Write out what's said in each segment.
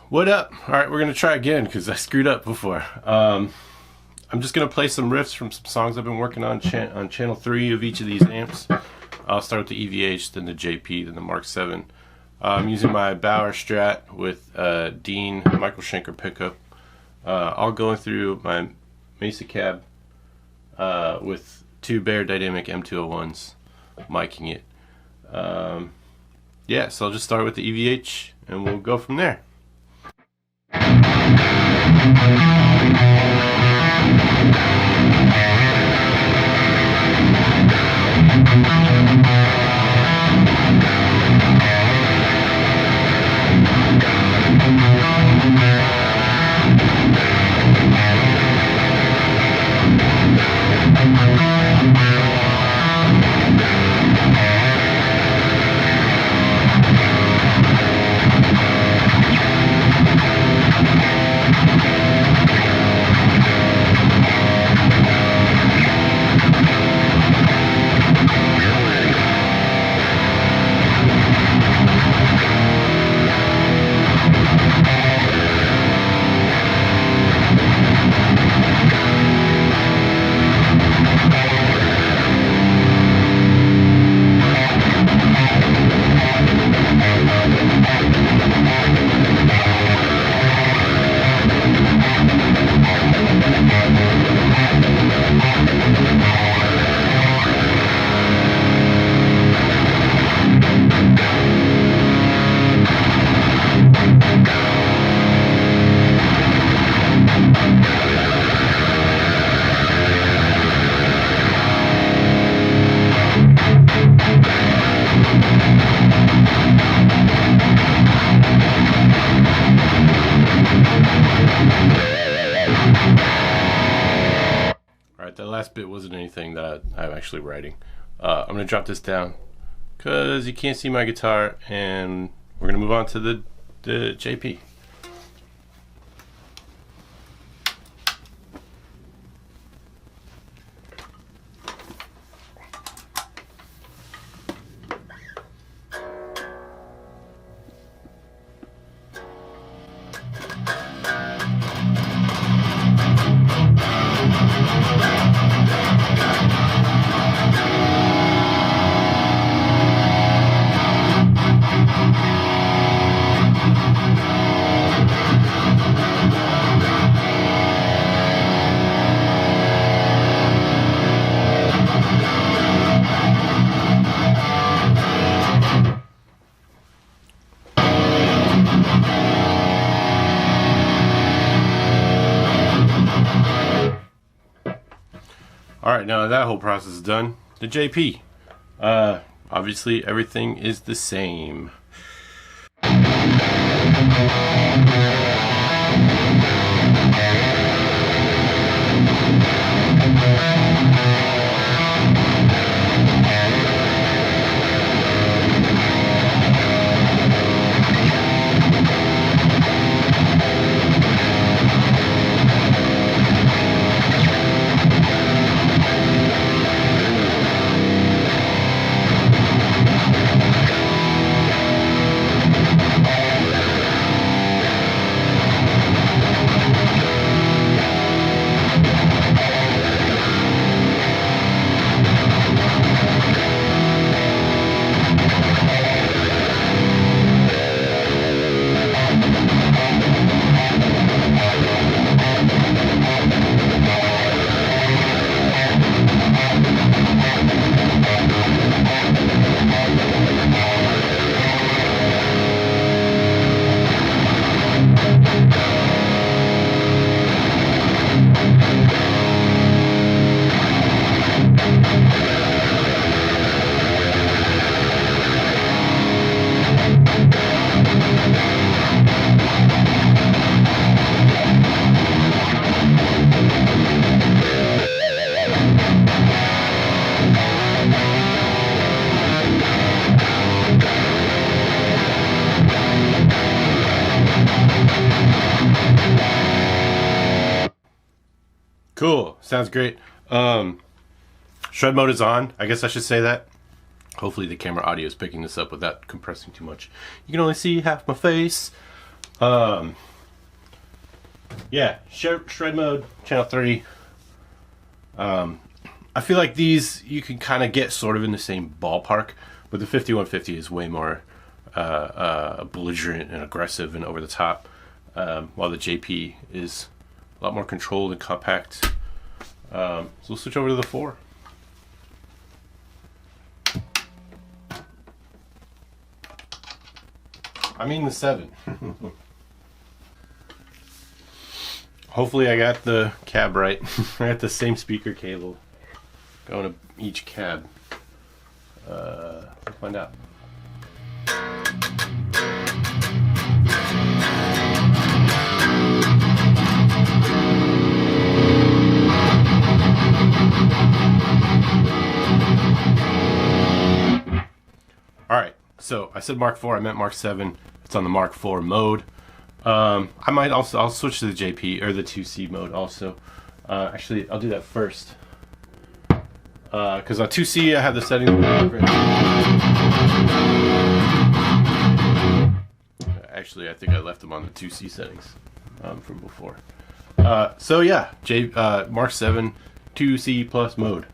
What up? Alright, we're gonna try again because I screwed up before. I'm just gonna play some riffs from some songs I've been working on channel 3 of each of these amps. I'll start with the EVH, then the JP, then the Mark VII. I'm using my Bauer Strat with Dean Michael Schenker pickup. All going through my Mesa cab with two Bear Dynamic M201s, miking it. Yeah, so I'll just start with the EVH and we'll go from there. Alright, that last bit wasn't anything that I'm actually writing. I'm going to drop this down because you can't see my guitar, and we're going to move on to the JP. Alright, now that whole process is done, the JP. Obviously everything is the same. Cool, sounds great. Shred mode is on. I guess I should say that. Hopefully the camera audio is picking this up without compressing too much. You can only see half my face, Yeah, shred mode, channel 3. I feel like these you can kind of get sort of in the same ballpark, but the 5150 is way more belligerent and aggressive and over the top, while the JP is a lot more controlled and compact. So we'll switch over to the 4. I mean the 7. Hopefully I got the cab right. I got the same speaker cable going to each cab. We'll find out. Alright, so I said Mark 4, I meant Mark 7. It's on the Mark 4 mode. I'll switch to the JP or the 2C mode also. Actually, I'll do that first. Because on 2C I have the settings. Actually, I think I left them on the 2C settings from before. So yeah, Mark 7 2C plus mode.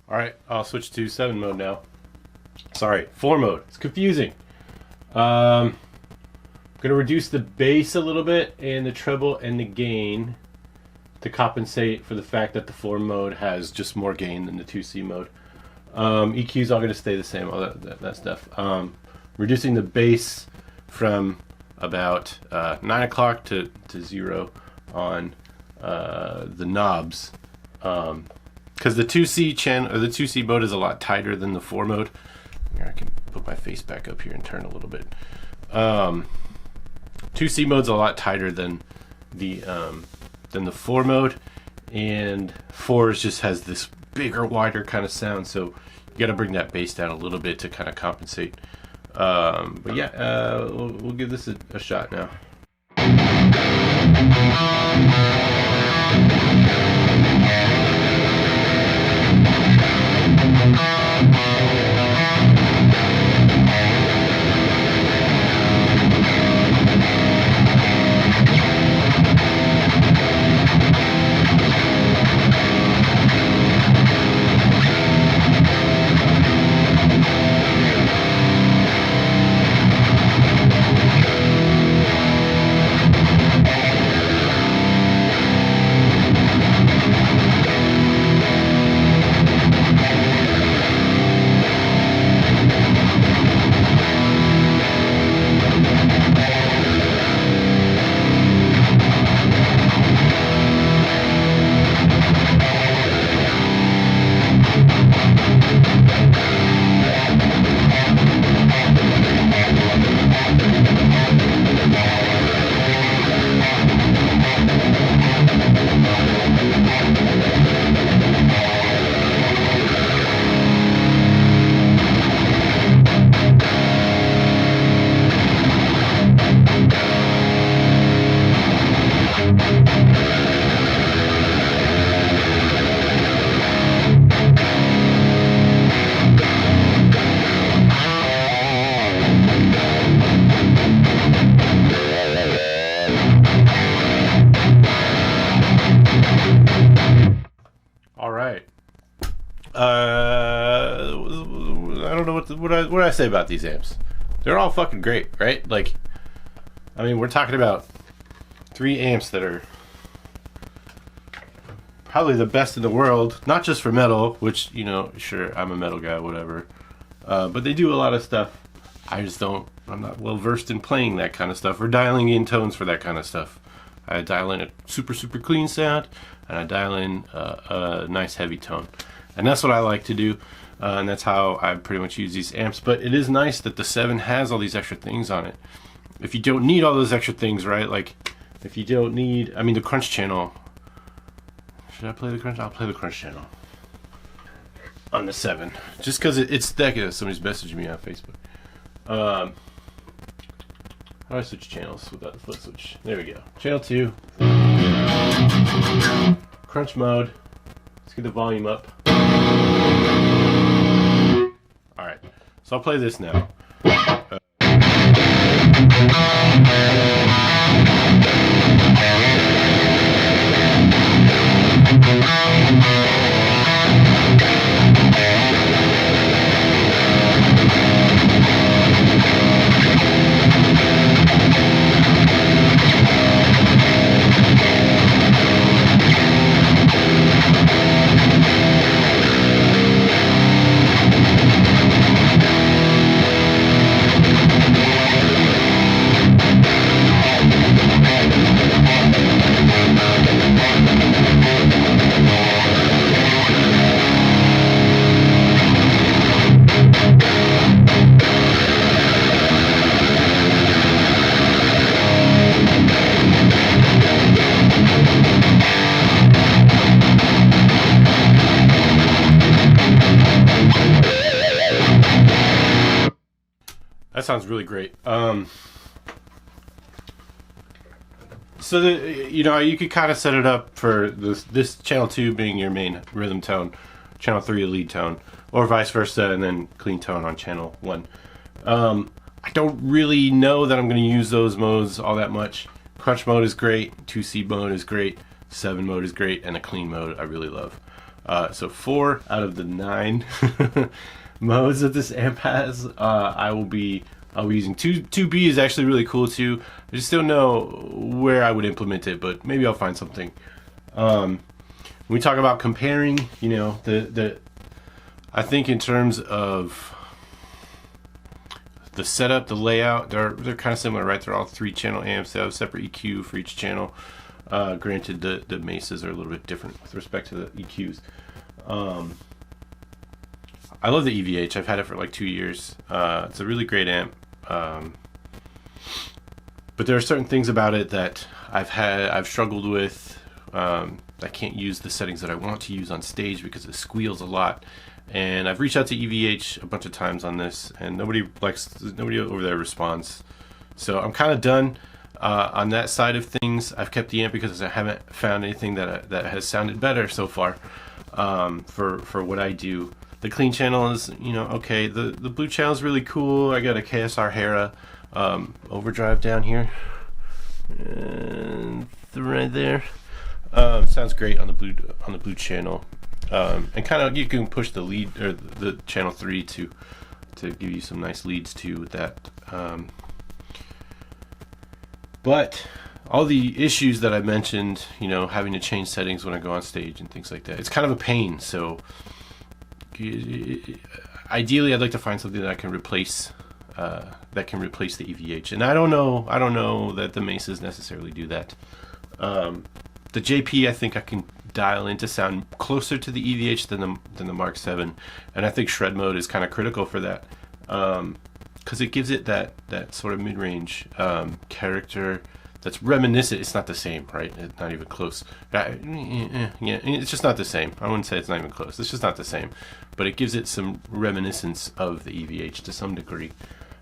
Alright, I'll switch to 7 mode now. Sorry, 4 mode. It's confusing. I'm going to reduce the bass a little bit and the treble and the gain to compensate for the fact that the 4 mode has just more gain than the 2C mode. EQ's all going to stay the same, all that stuff. Reducing the bass from about 9 o'clock to 0 on the knobs. Because the 2C channel or the 2C mode is a lot tighter than the 4 mode. Here, I can put my face back up here and turn a little bit. 2C mode's a lot tighter than the 4 mode, and 4 just has this bigger, wider kind of sound. So you got to bring that bass down a little bit to kind of compensate. But yeah, we'll give this a shot now. say about these amps? They're all fucking great, right? Like, I mean, we're talking about 3 amps that are probably the best in the world, not just for metal, which, you know, sure, I'm a metal guy, whatever. But they do a lot of stuff. I'm not well versed in playing that kind of stuff or dialing in tones for that kind of stuff. I dial in a super, super clean sound, and I dial in a nice heavy tone. And that's what I like to do, and that's how I pretty much use these amps. But it is nice that the 7 has all these extra things on it. If you don't need all those extra things, right? Like, if you don't need, I mean, the Crunch channel. Should I play the Crunch? I'll play the Crunch channel on the 7, just because it's thick. Somebody's messaging me on Facebook. How do I switch channels without the flip switch? There we go. Channel 2. Crunch mode. Let's get the volume up. Alright, so I'll play this now. That sounds really great. So you know, you could kind of set it up for this channel 2 being your main rhythm tone, channel 3 a lead tone, or vice versa, and then clean tone on channel 1. I don't really know that I'm going to use those modes all that much. Crunch mode is great, 2C mode is great, 7 mode is great, and a clean mode I really love. So 4 out of the 9 modes that this amp has, I'll be using. 2B is actually really cool too. I just don't know where I would implement it, but maybe I'll find something. When we talk about comparing, you know, I think in terms of the setup, the layout, they're kind of similar, right? They're all 3-channel amps. They have separate EQ for each channel. Granted, the Mesas are a little bit different with respect to the EQs. I love the EVH. I've had it for like 2 years. It's a really great amp. But there are certain things about it that I've struggled with. I can't use the settings that I want to use on stage because it squeals a lot. And I've reached out to EVH a bunch of times on this, and nobody over there responds. So I'm kind of done on that side of things. I've kept the amp because I haven't found anything that has sounded better so far for what I do. The clean channel is, you know, okay. The blue channel is really cool. I got a KSR Hera overdrive down here, and right there. Sounds great on the blue channel, and kind of you can push the lead or the channel 3 to give you some nice leads too with that. But all the issues that I mentioned, you know, having to change settings when I go on stage and things like that, it's kind of a pain. So ideally, I'd like to find something that I can replace the EVH, and I don't know that the Mesas necessarily do that. The JP, I think I can dial in to sound closer to the EVH than the Mark 7, and I think shred mode is kind of critical for that, because it gives it that sort of mid-range character that's reminiscent. It's not the same, right? It's not even close. Yeah, it's just not the same. I wouldn't say it's not even close. It's just not the same. But it gives it some reminiscence of the EVH to some degree.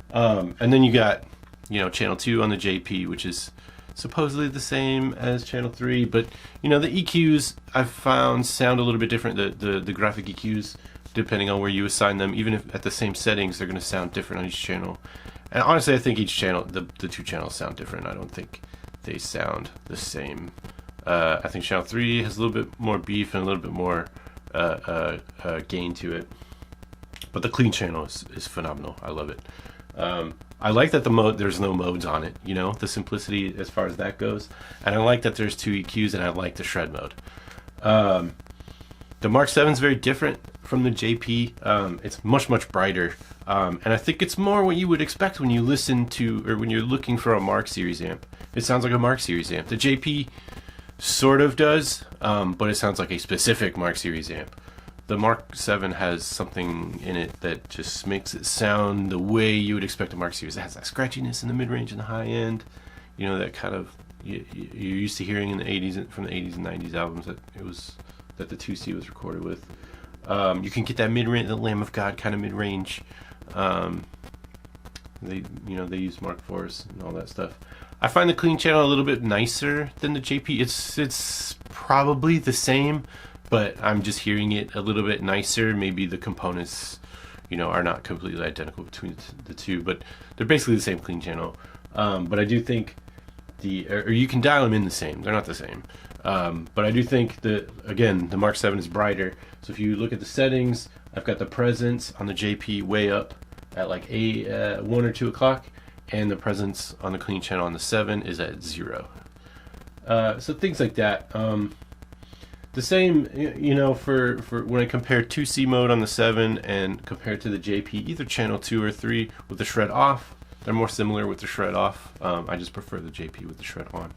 And then you got, you know, channel 2 on the JP, which is supposedly the same as channel 3. But, you know, the EQs I've found sound a little bit different. The graphic EQs, depending on where you assign them, even if at the same settings, they're going to sound different on each channel. And honestly, I think each channel, the 2 channels sound different. I don't think they sound the same. I think channel 3 has a little bit more beef and a little bit more gain to it. But the clean channel is phenomenal. I love it. I like that there's no modes on it, you know, the simplicity as far as that goes. And I like that there's 2 EQs, and I like the shred mode. The Mark 7 is very different from the JP. It's much brighter. And I think it's more what you would expect when you listen to, or when you're looking for a Mark series amp. It sounds like a Mark series amp. The JP sort of does, but it sounds like a specific Mark series amp. The Mark 7 has something in it that just makes it sound the way you would expect a Mark series. It has that scratchiness in the mid-range and the high end. You know, that kind of, you're used to hearing in the 80s, from the 80s and 90s albums that the 2C was recorded with. You can get that mid-range, the Lamb of God kind of mid-range. They use Mark IVs and all that stuff. I find the clean channel a little bit nicer than the JP. It's probably the same, but I'm just hearing it a little bit nicer. Maybe the components, are not completely identical between the two, but they're basically the same clean channel. But I do think or you can dial them in the same. They're not the same. But I do think that, again, the Mark 7 is brighter. So if you look at the settings, I've got the presence on the JP way up at like 1 or 2 o'clock, and the presence on the clean channel on the 7 is at 0. So things like that. The same, for when I compare 2C mode on the 7 and compared to the JP, either channel 2 or 3 with the shred off, they're more similar with the shred off. I just prefer the JP with the shred on.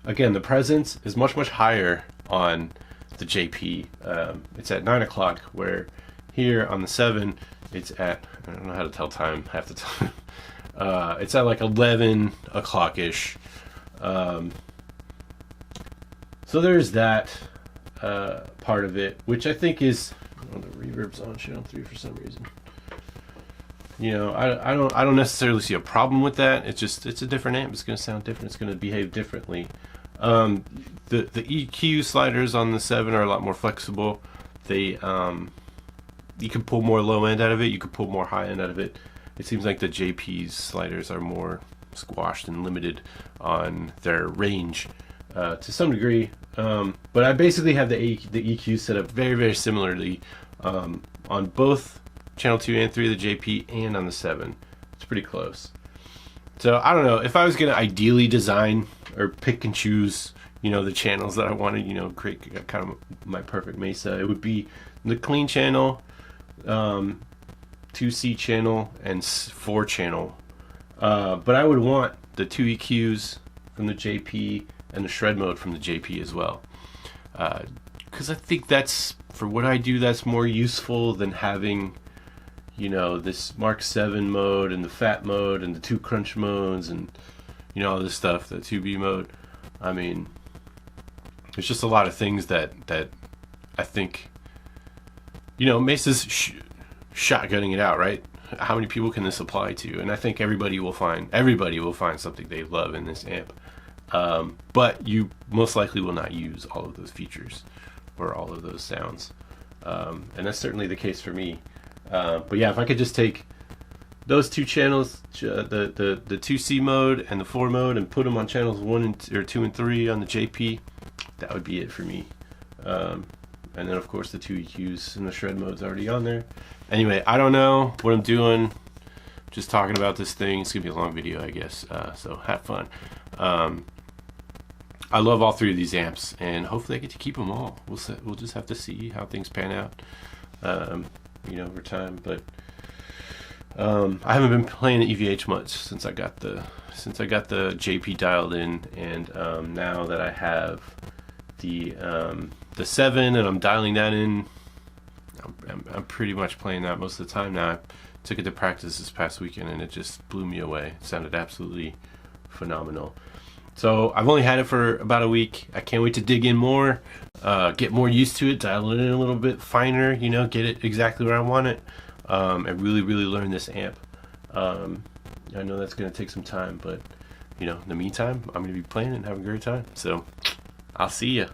Again, the presence is much higher on the JP. It's at 9 o'clock, where here on the 7, it's at, I don't know how to tell time half the time. It's at like 11 o'clock-ish. So there's that part of it, which I think is, the reverb's on channel 3 for some reason. I don't necessarily see a problem with that. It's a different amp. It's going to sound different. It's going to behave differently. The EQ sliders on the 7 are a lot more flexible. They you can pull more low end out of it. You can pull more high end out of it. It seems like the JP's sliders are more squashed and limited on their range to some degree. But I basically have the EQ set up very similarly on both channel 2 and 3 of the JP and on the 7. It's pretty close. So I don't know, if I was going to ideally design or pick and choose, the channels that I wanted, create kind of my perfect Mesa, it would be the clean channel, 2C channel, and 4 channel. But I would want the 2 EQs from the JP and the shred mode from the JP as well. Because I think that's, for what I do, that's more useful than having, this Mark 7 mode and the fat mode and the 2 crunch modes and, all this stuff, the 2B mode. I mean, there's just a lot of things that I think, Mesa's shotgunning it out, right? How many people can this apply to? And I think everybody will find something they love in this amp. But you most likely will not use all of those features or all of those sounds. And that's certainly the case for me. But yeah, if I could just take those 2 channels, the 2C mode and the 4 mode, and put them on channels 2 and 3 on the JP, that would be it for me. And then of course the 2 EQs and the shred mode's already on there. Anyway, I don't know what I'm doing. Just talking about this thing. It's gonna be a long video, I guess. So have fun. I love all 3 of these amps, and hopefully I get to keep them all. We'll just have to see how things pan out, over time. But I haven't been playing the EVH much since I got the JP dialed in, and now that I have the 7 and I'm dialing that in, I'm pretty much playing that most of the time now. I took it to practice this past weekend, and it just blew me away. It sounded absolutely phenomenal. So I've only had it for about a week. I can't wait to dig in more, get more used to it, dial it in a little bit finer, get it exactly where I want it, and really learn this amp. I know that's going to take some time, but in the meantime, I'm going to be playing it and having a great time. So I'll see ya.